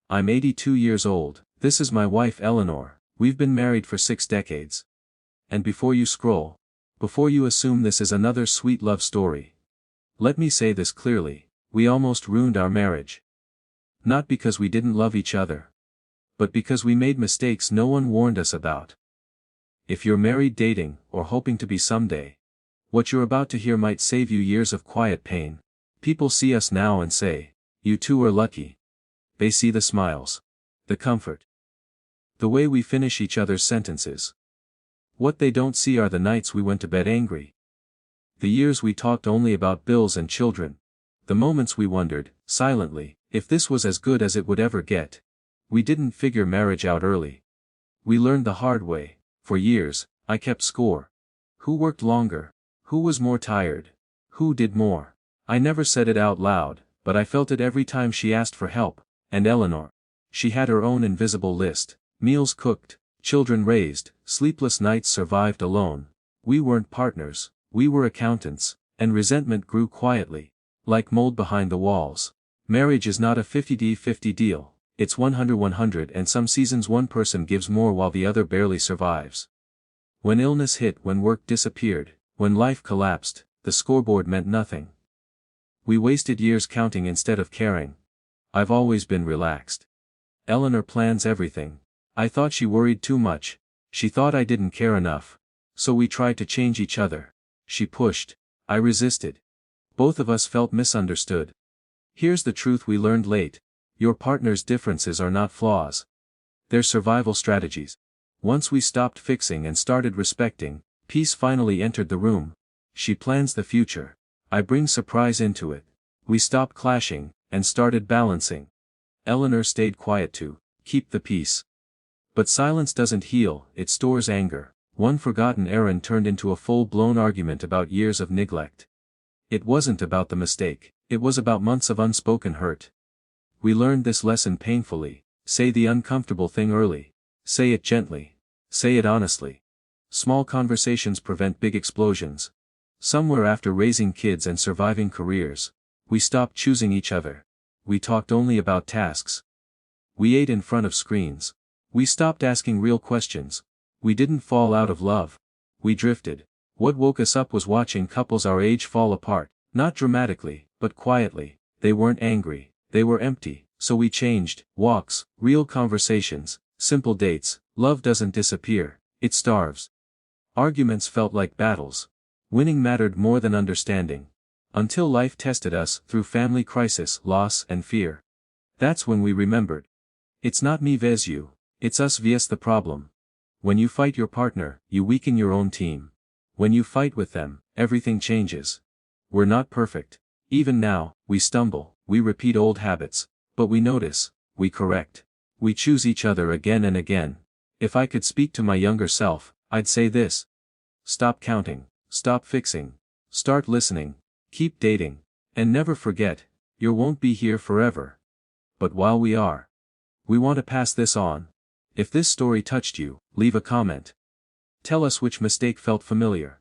I'm 82 years old, this is my wife Eleanor, we've been married for 6 decades. And before you scroll, before you assume this is another sweet love story, let me say this clearly, we almost ruined our marriage. Not because we didn't love each other, but because we made mistakes no one warned us about. If you're married, dating, or hoping to be someday, what you're about to hear might save you years of quiet pain. People see us now and say, "You two are lucky." They see the smiles, the comfort, the way we finish each other's sentences. What they don't see are the nights we went to bed angry, the years we talked only about bills and children, the moments we wondered, silently, if this was as good as it would ever get. We didn't figure marriage out early. We learned the hard way. For years, I kept score. Who worked longer? Who was more tired? Who did more? I never said it out loud, but I felt it every time she asked for help. And Eleanor, she had her own invisible list: meals cooked, children raised, sleepless nights survived alone. We weren't partners, we were accountants, and resentment grew quietly, like mold behind the walls. Marriage is not a 50-50 deal, it's 100-100, and some seasons one person gives more while the other barely survives. When illness hit, when work disappeared, when life collapsed, the scoreboard meant nothing. We wasted years counting instead of caring. I've always been relaxed. Eleanor plans everything. I thought she worried too much. She thought I didn't care enough. So we tried to change each other. She pushed. I resisted. Both of us felt misunderstood. Here's the truth we learned late. Your partner's differences are not flaws. They're survival strategies. Once we stopped fixing and started respecting, peace finally entered the room. She plans the future. I bring surprise into it. We stopped clashing, and started balancing. Eleanor stayed quiet to keep the peace. But silence doesn't heal, it stores anger. One forgotten errand turned into a full-blown argument about years of neglect. It wasn't about the mistake, it was about months of unspoken hurt. We learned this lesson painfully: say the uncomfortable thing early. Say it gently. Say it honestly. Small conversations prevent big explosions. Somewhere after raising kids and surviving careers, we stopped choosing each other. We talked only about tasks. We ate in front of screens. We stopped asking real questions. We didn't fall out of love. We drifted. What woke us up was watching couples our age fall apart, not dramatically, but quietly. They weren't angry, they were empty, so we changed. Walks, real conversations, simple dates. Love doesn't disappear, it starves. Arguments felt like battles. Winning mattered more than understanding. Until life tested us through family crisis, loss, and fear. That's when we remembered. It's not me vs you, it's us vs the problem. When you fight your partner, you weaken your own team. When you fight with them, everything changes. We're not perfect. Even now, we stumble, we repeat old habits, but we notice, we correct. We choose each other again and again. If I could speak to my younger self, I'd say this: stop counting, stop fixing, start listening. Keep dating. And never forget, you won't be here forever. But while we are, we want to pass this on. If this story touched you, leave a comment. Tell us which mistake felt familiar.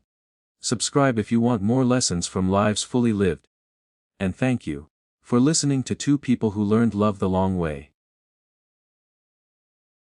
Subscribe if you want more lessons from lives fully lived. And thank you for listening to two people who learned love the long way.